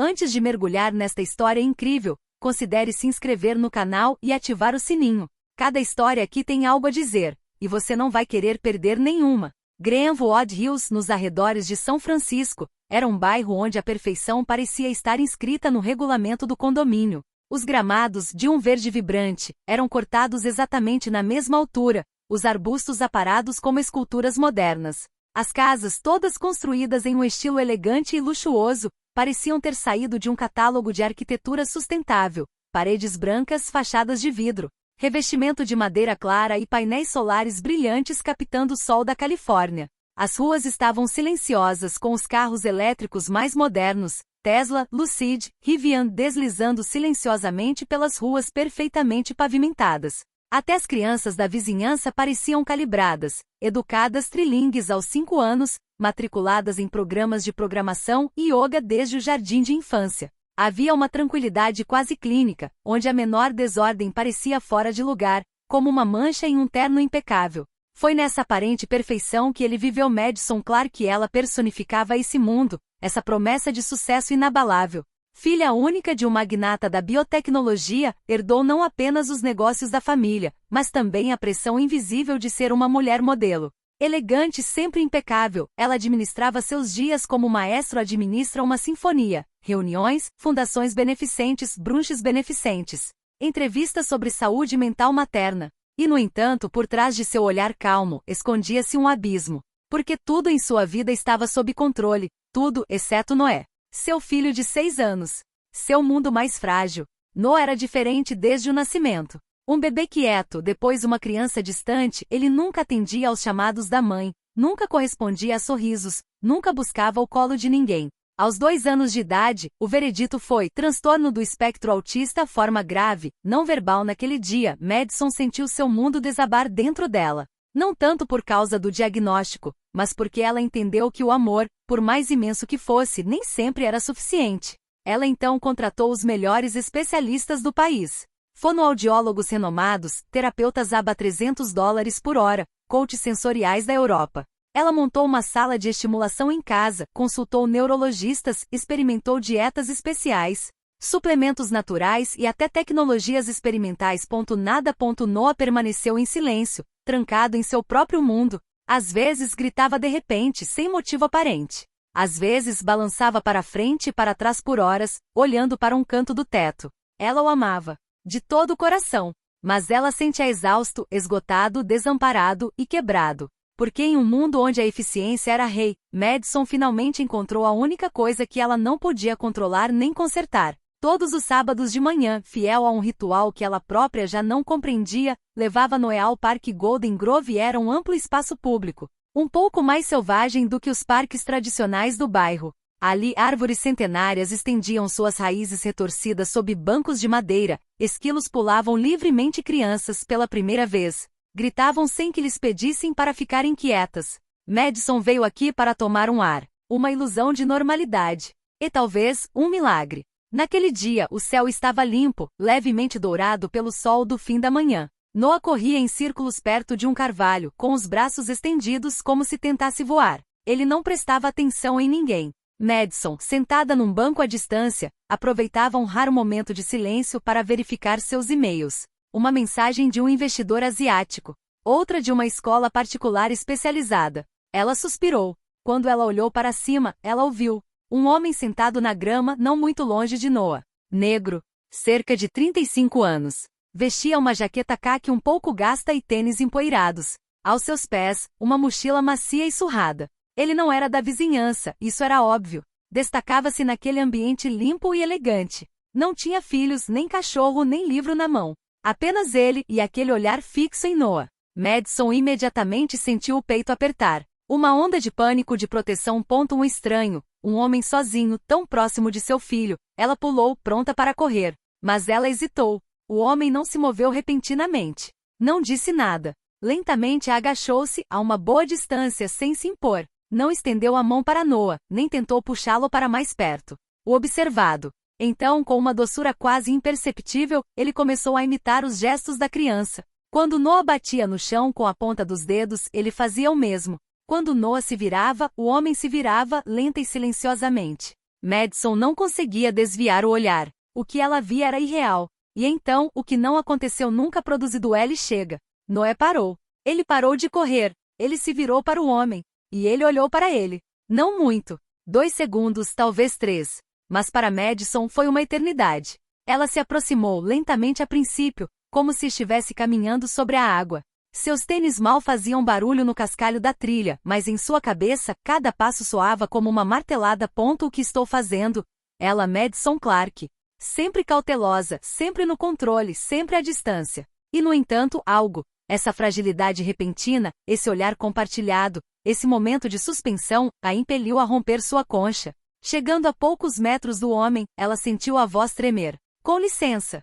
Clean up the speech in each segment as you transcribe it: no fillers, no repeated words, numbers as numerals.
Antes de mergulhar nesta história incrível, considere se inscrever no canal e ativar o sininho. Cada história aqui tem algo a dizer, e você não vai querer perder nenhuma. Greenwood Hills, nos arredores de São Francisco, era um bairro onde a perfeição parecia estar inscrita no regulamento do condomínio. Os gramados, de um verde vibrante, eram cortados exatamente na mesma altura, os arbustos aparados como esculturas modernas. As casas, todas construídas em um estilo elegante e luxuoso, pareciam ter saído de um catálogo de arquitetura sustentável. Paredes brancas, fachadas de vidro, revestimento de madeira clara e painéis solares brilhantes captando o sol da Califórnia. As ruas estavam silenciosas com os carros elétricos mais modernos, Tesla, Lucid, Rivian deslizando silenciosamente pelas ruas perfeitamente pavimentadas. Até as crianças da vizinhança pareciam calibradas, educadas trilingues aos 5 anos, matriculadas em programas de programação e yoga desde o jardim de infância. Havia uma tranquilidade quase clínica, onde a menor desordem parecia fora de lugar, como uma mancha em um terno impecável. Foi nessa aparente perfeição que ele viveu Madison Clark e ela personificava esse mundo, essa promessa de sucesso inabalável. Filha única de um magnata da biotecnologia, herdou não apenas os negócios da família, mas também a pressão invisível de ser uma mulher modelo. Elegante e sempre impecável, ela administrava seus dias como o maestro administra uma sinfonia, reuniões, fundações beneficentes, brunches beneficentes, entrevistas sobre saúde mental materna. E, no entanto, por trás de seu olhar calmo, escondia-se um abismo. Porque tudo em sua vida estava sob controle, tudo, exceto Noé. Seu filho de 6 anos. Seu mundo mais frágil. Noah era diferente desde o nascimento. Um bebê quieto, depois uma criança distante, ele nunca atendia aos chamados da mãe, nunca correspondia a sorrisos, nunca buscava o colo de ninguém. Aos 2 anos de idade, o veredito foi transtorno do espectro autista, forma grave, não verbal. Naquele dia, Madison sentiu seu mundo desabar dentro dela. Não tanto por causa do diagnóstico, mas porque ela entendeu que o amor, por mais imenso que fosse, nem sempre era suficiente. Ela então contratou os melhores especialistas do país. Fonoaudiólogos renomados, terapeutas aba $300 por hora, coaches sensoriais da Europa. Ela montou uma sala de estimulação em casa, consultou neurologistas, experimentou dietas especiais, suplementos naturais e até tecnologias experimentais. Nada. Noah permaneceu em silêncio, trancado em seu próprio mundo. Às vezes gritava de repente, sem motivo aparente. Às vezes balançava para frente e para trás por horas, olhando para um canto do teto. Ela o amava, de todo o coração. Mas ela sentia exausto, esgotado, desamparado e quebrado. Porque em um mundo onde a eficiência era rei, Madison finalmente encontrou a única coisa que ela não podia controlar nem consertar. Todos os sábados de manhã, fiel a um ritual que ela própria já não compreendia, levava Noé ao Parque Golden Grove. Era um amplo espaço público, um pouco mais selvagem do que os parques tradicionais do bairro. Ali, árvores centenárias estendiam suas raízes retorcidas sob bancos de madeira, esquilos pulavam livremente. Crianças, pela primeira vez, gritavam sem que lhes pedissem para ficarem quietas. Madison veio aqui para tomar um ar, uma ilusão de normalidade. E talvez, um milagre. Naquele dia, o céu estava limpo, levemente dourado pelo sol do fim da manhã. Noah corria em círculos perto de um carvalho, com os braços estendidos como se tentasse voar. Ele não prestava atenção em ninguém. Madison, sentada num banco à distância, aproveitava um raro momento de silêncio para verificar seus e-mails. Uma mensagem de um investidor asiático. Outra de uma escola particular especializada. Ela suspirou. Quando ela olhou para cima, ela ouviu. Um homem sentado na grama não muito longe de Noah. Negro. Cerca de 35 anos. Vestia uma jaqueta caque um pouco gasta e tênis empoeirados. Aos seus pés, uma mochila macia e surrada. Ele não era da vizinhança, isso era óbvio. Destacava-se naquele ambiente limpo e elegante. Não tinha filhos, nem cachorro, nem livro na mão. Apenas ele e aquele olhar fixo em Noah. Madison imediatamente sentiu o peito apertar. Uma onda de pânico de proteção. Um estranho, um homem sozinho, tão próximo de seu filho. Ela pulou, pronta para correr. Mas ela hesitou. O homem não se moveu repentinamente. Não disse nada. Lentamente agachou-se, a uma boa distância, sem se impor. Não estendeu a mão para Noah, nem tentou puxá-lo para mais perto. O observado. Então, com uma doçura quase imperceptível, ele começou a imitar os gestos da criança. Quando Noah batia no chão com a ponta dos dedos, ele fazia o mesmo. Quando Noah se virava, o homem se virava, lenta e silenciosamente. Madison não conseguia desviar o olhar. O que ela via era irreal. E então, o que não aconteceu nunca produzido ele chega. Noé parou. Ele parou de correr. Ele se virou para o homem. E ele olhou para ele. Não muito. 2 segundos, talvez 3. Mas para Madison foi uma eternidade. Ela se aproximou lentamente a princípio, como se estivesse caminhando sobre a água. Seus tênis mal faziam barulho no cascalho da trilha, mas em sua cabeça, cada passo soava como uma martelada. O que estou fazendo? Ela, Madison Clark. Sempre cautelosa, sempre no controle, sempre à distância. E no entanto, algo, essa fragilidade repentina, esse olhar compartilhado, esse momento de suspensão, a impeliu a romper sua concha. Chegando a poucos metros do homem, ela sentiu a voz tremer. Com licença.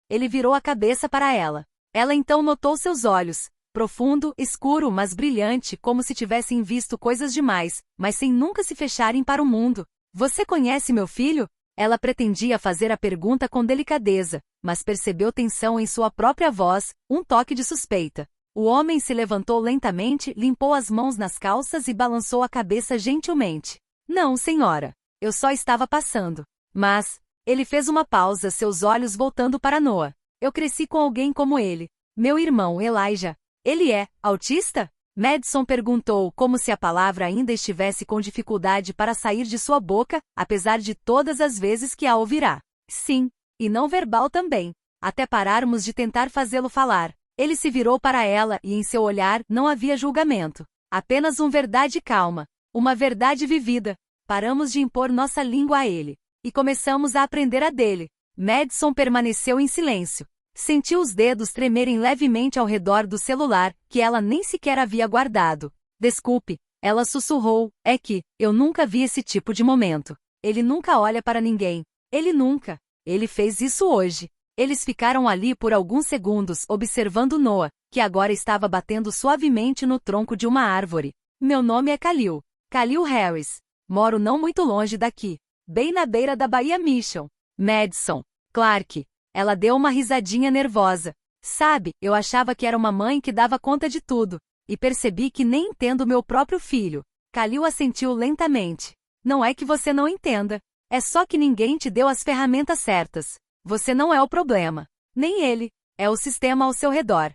Ele virou a cabeça para ela. Ela então notou seus olhos, profundo, escuro, mas brilhante, como se tivessem visto coisas demais, mas sem nunca se fecharem para o mundo. Você conhece meu filho? Ela pretendia fazer a pergunta com delicadeza, mas percebeu tensão em sua própria voz, um toque de suspeita. O homem se levantou lentamente, limpou as mãos nas calças e balançou a cabeça gentilmente. Não, senhora. Eu só estava passando. Mas... Ele fez uma pausa, seus olhos voltando para Noah. Eu cresci com alguém como ele. Meu irmão, Elijah. Ele é autista? Madison perguntou, como se a palavra ainda estivesse com dificuldade para sair de sua boca, apesar de todas as vezes que a ouvirá. Sim. E não verbal também. Até pararmos de tentar fazê-lo falar. Ele se virou para ela e em seu olhar não havia julgamento. Apenas uma verdade calma. Uma verdade vivida. Paramos de impor nossa língua a ele. E começamos a aprender a dele. Madison permaneceu em silêncio. Sentiu os dedos tremerem levemente ao redor do celular, que ela nem sequer havia guardado. Desculpe, ela sussurrou, é que, eu nunca vi esse tipo de momento. Ele nunca olha para ninguém. Ele nunca. Ele fez isso hoje. Eles ficaram ali por alguns segundos observando Noah, que agora estava batendo suavemente no tronco de uma árvore. Meu nome é Khalil. Khalil Harris. Moro não muito longe daqui. Bem na beira da Baía Mission. Madison. Clark. Ela deu uma risadinha nervosa. Sabe, eu achava que era uma mãe que dava conta de tudo. E percebi que nem entendo meu próprio filho. Khalil assentiu lentamente. Não é que você não entenda. É só que ninguém te deu as ferramentas certas. Você não é o problema. Nem ele. É o sistema ao seu redor.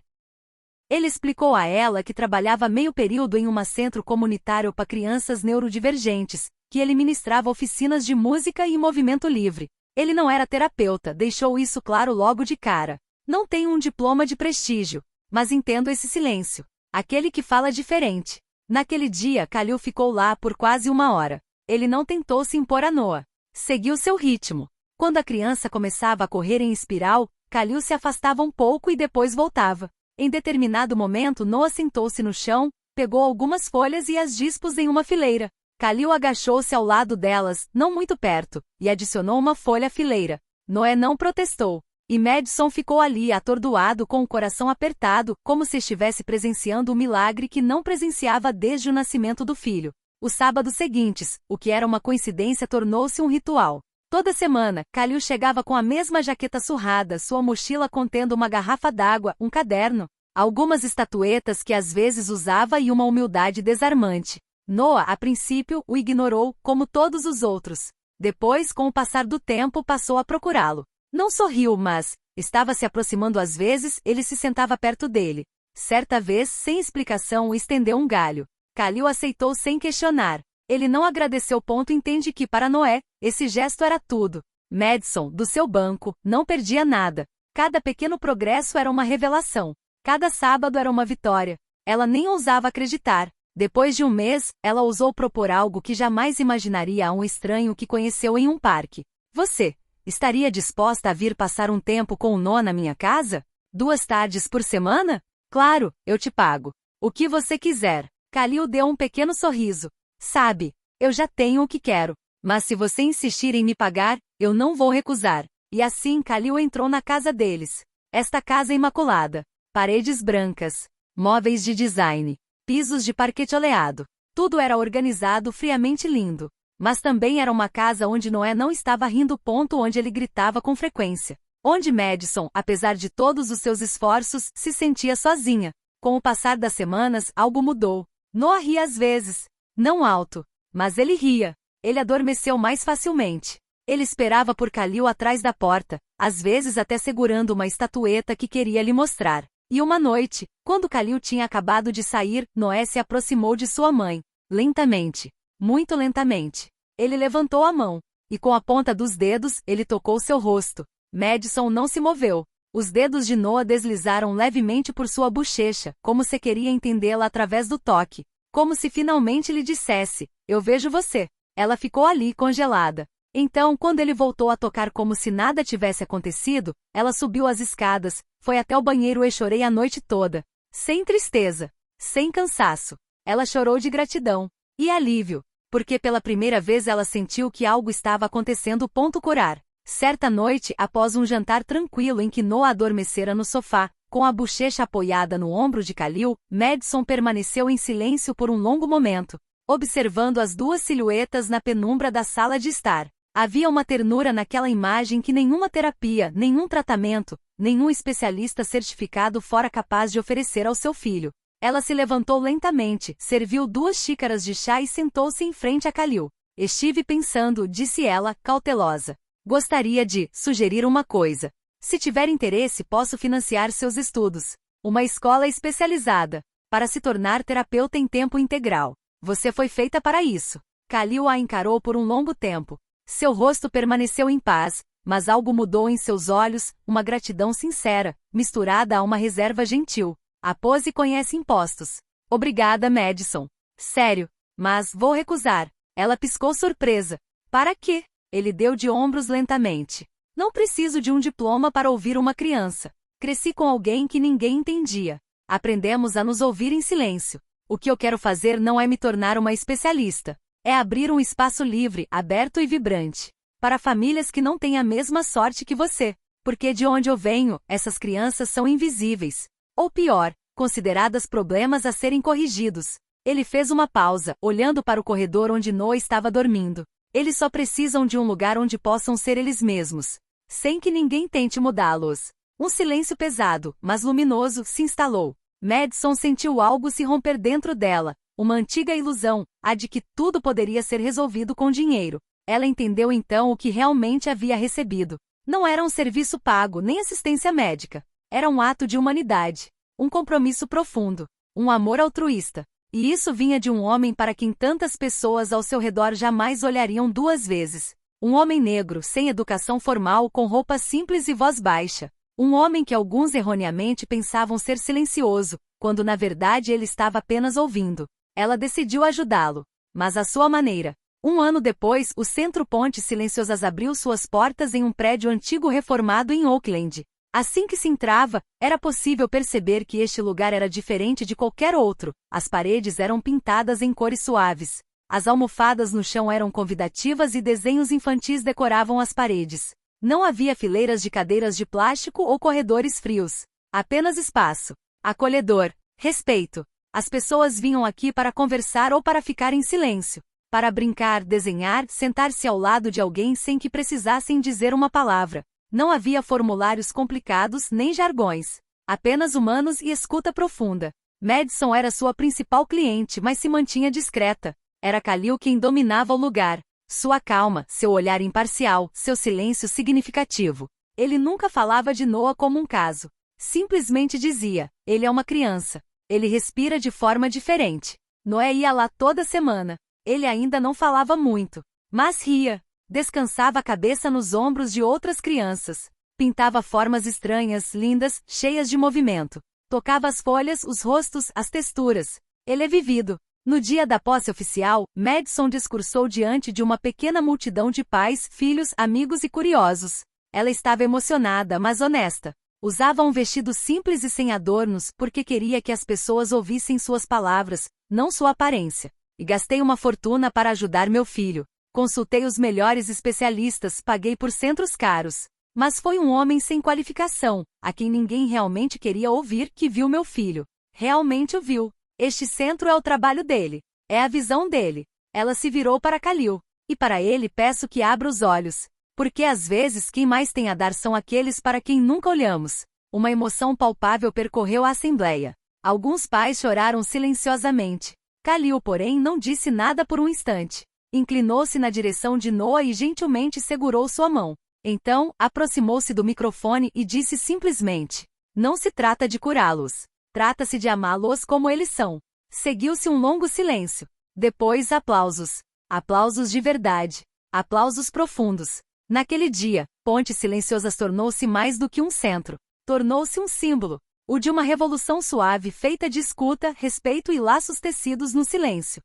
Ele explicou a ela que trabalhava meio período em um centro comunitário para crianças neurodivergentes, que ele ministrava oficinas de música e movimento livre. Ele não era terapeuta, deixou isso claro logo de cara. Não tenho um diploma de prestígio, mas entendo esse silêncio. Aquele que fala diferente. Naquele dia, Khalil ficou lá por quase 1 hora. Ele não tentou se impor a Noah. Seguiu seu ritmo. Quando a criança começava a correr em espiral, Khalil se afastava um pouco e depois voltava. Em determinado momento, Noah sentou-se no chão, pegou algumas folhas e as dispôs em uma fileira. Khalil agachou-se ao lado delas, não muito perto, e adicionou uma folha à fileira. Noé não protestou. E Madison ficou ali atordoado com o coração apertado, como se estivesse presenciando um milagre que não presenciava desde o nascimento do filho. Os sábados seguintes, o que era uma coincidência, tornou-se um ritual. Toda semana, Khalil chegava com a mesma jaqueta surrada, sua mochila contendo uma garrafa d'água, um caderno, algumas estatuetas que às vezes usava e uma humildade desarmante. Noah, a princípio, o ignorou, como todos os outros. Depois, com o passar do tempo, passou a procurá-lo. Não sorriu, mas estava se aproximando às vezes, ele se sentava perto dele. Certa vez, sem explicação, estendeu um galho. Khalil aceitou sem questionar. Ele não agradeceu. Entende que para Noé, esse gesto era tudo. Madison, do seu banco, não perdia nada. Cada pequeno progresso era uma revelação. Cada sábado era uma vitória. Ela nem ousava acreditar. Depois de um mês, ela ousou propor algo que jamais imaginaria a um estranho que conheceu em um parque. Você estaria disposta a vir passar um tempo com o Noah na minha casa? 2 tardes por semana? Claro, eu te pago. O que você quiser. Khalil deu um pequeno sorriso. Sabe, eu já tenho o que quero. Mas se você insistir em me pagar, eu não vou recusar. E assim Khalil entrou na casa deles. Esta casa imaculada. Paredes brancas. Móveis de design. Pisos de parquete oleado. Tudo era organizado, friamente lindo. Mas também era uma casa onde Noé não estava rindo. Onde ele gritava com frequência. Onde Madison, apesar de todos os seus esforços, se sentia sozinha. Com o passar das semanas, algo mudou. Noah ria às vezes. Não alto. Mas ele ria. Ele adormeceu mais facilmente. Ele esperava por Khalil atrás da porta, às vezes até segurando uma estatueta que queria lhe mostrar. E uma noite, quando Khalil tinha acabado de sair, Noé se aproximou de sua mãe. Lentamente. Muito lentamente. Ele levantou a mão. E com a ponta dos dedos, ele tocou seu rosto. Madison não se moveu. Os dedos de Noah deslizaram levemente por sua bochecha, como se queria entendê-la através do toque. Como se finalmente lhe dissesse, eu vejo você. Ela ficou ali congelada. Então, quando ele voltou a tocar como se nada tivesse acontecido, ela subiu as escadas, foi até o banheiro e chorei a noite toda. Sem tristeza. Sem cansaço. Ela chorou de gratidão. E alívio. Porque pela primeira vez ela sentiu que algo estava acontecendo. Curar. Certa noite, após um jantar tranquilo em que Noah adormecera no sofá, com a bochecha apoiada no ombro de Khalil, Madison permaneceu em silêncio por um longo momento, observando as duas silhuetas na penumbra da sala de estar. Havia uma ternura naquela imagem que nenhuma terapia, nenhum tratamento, nenhum especialista certificado fora capaz de oferecer ao seu filho. Ela se levantou lentamente, serviu 2 xícaras de chá e sentou-se em frente a Khalil. Estive pensando, disse ela, cautelosa. Gostaria de sugerir uma coisa. Se tiver interesse, posso financiar seus estudos. Uma escola especializada. Para se tornar terapeuta em tempo integral. Você foi feita para isso. Khalil a encarou por um longo tempo. Seu rosto permaneceu em paz, mas algo mudou em seus olhos, uma gratidão sincera, misturada a uma reserva gentil. A pose conhece impostos. Obrigada, Madison. Sério, mas vou recusar. Ela piscou surpresa. Para quê? Ele deu de ombros lentamente. Não preciso de um diploma para ouvir uma criança. Cresci com alguém que ninguém entendia. Aprendemos a nos ouvir em silêncio. O que eu quero fazer não é me tornar uma especialista. É abrir um espaço livre, aberto e vibrante. Para famílias que não têm a mesma sorte que você. Porque de onde eu venho, essas crianças são invisíveis. Ou pior, consideradas problemas a serem corrigidos. Ele fez uma pausa, olhando para o corredor onde Noah estava dormindo. Eles só precisam de um lugar onde possam ser eles mesmos. Sem que ninguém tente mudá-los. Um silêncio pesado, mas luminoso, se instalou. Madison sentiu algo se romper dentro dela. Uma antiga ilusão, a de que tudo poderia ser resolvido com dinheiro. Ela entendeu então o que realmente havia recebido. Não era um serviço pago, nem assistência médica. Era um ato de humanidade. Um compromisso profundo. Um amor altruísta. E isso vinha de um homem para quem tantas pessoas ao seu redor jamais olhariam 2 vezes. Um homem negro, sem educação formal, com roupa simples e voz baixa. Um homem que alguns erroneamente pensavam ser silencioso, quando na verdade ele estava apenas ouvindo. Ela decidiu ajudá-lo. Mas à sua maneira. 1 ano depois, o Centro Ponte Silenciosas abriu suas portas em um prédio antigo reformado em Oakland. Assim que se entrava, era possível perceber que este lugar era diferente de qualquer outro. As paredes eram pintadas em cores suaves. As almofadas no chão eram convidativas e desenhos infantis decoravam as paredes. Não havia fileiras de cadeiras de plástico ou corredores frios. Apenas espaço. Acolhedor. Respeito. As pessoas vinham aqui para conversar ou para ficar em silêncio. Para brincar, desenhar, sentar-se ao lado de alguém sem que precisassem dizer uma palavra. Não havia formulários complicados nem jargões. Apenas humanos e escuta profunda. Madison era sua principal cliente, mas se mantinha discreta. Era Khalil quem dominava o lugar. Sua calma, seu olhar imparcial, seu silêncio significativo. Ele nunca falava de Noah como um caso. Simplesmente dizia, ele é uma criança. Ele respira de forma diferente. Noé ia lá toda semana. Ele ainda não falava muito. Mas ria. Descansava a cabeça nos ombros de outras crianças. Pintava formas estranhas, lindas, cheias de movimento. Tocava as folhas, os rostos, as texturas. Ele é vivido. No dia da posse oficial, Madison discursou diante de uma pequena multidão de pais, filhos, amigos e curiosos. Ela estava emocionada, mas honesta. Usava um vestido simples e sem adornos porque queria que as pessoas ouvissem suas palavras, não sua aparência. E gastei uma fortuna para ajudar meu filho. Consultei os melhores especialistas, paguei por centros caros. Mas foi um homem sem qualificação, a quem ninguém realmente queria ouvir, que viu meu filho. Realmente o viu. Este centro é o trabalho dele. É a visão dele. Ela se virou para Khalil. E para ele peço que abra os olhos. Porque às vezes quem mais tem a dar são aqueles para quem nunca olhamos. Uma emoção palpável percorreu a assembleia. Alguns pais choraram silenciosamente. Khalil, porém, não disse nada por um instante. Inclinou-se na direção de Noah e gentilmente segurou sua mão. Então, aproximou-se do microfone e disse simplesmente: não se trata de curá-los. Trata-se de amá-los como eles são. Seguiu-se um longo silêncio. Depois, aplausos. Aplausos de verdade. Aplausos profundos. Naquele dia, Pontes Silenciosas tornou-se mais do que um centro. Tornou-se um símbolo. O de uma revolução suave feita de escuta, respeito e laços tecidos no silêncio.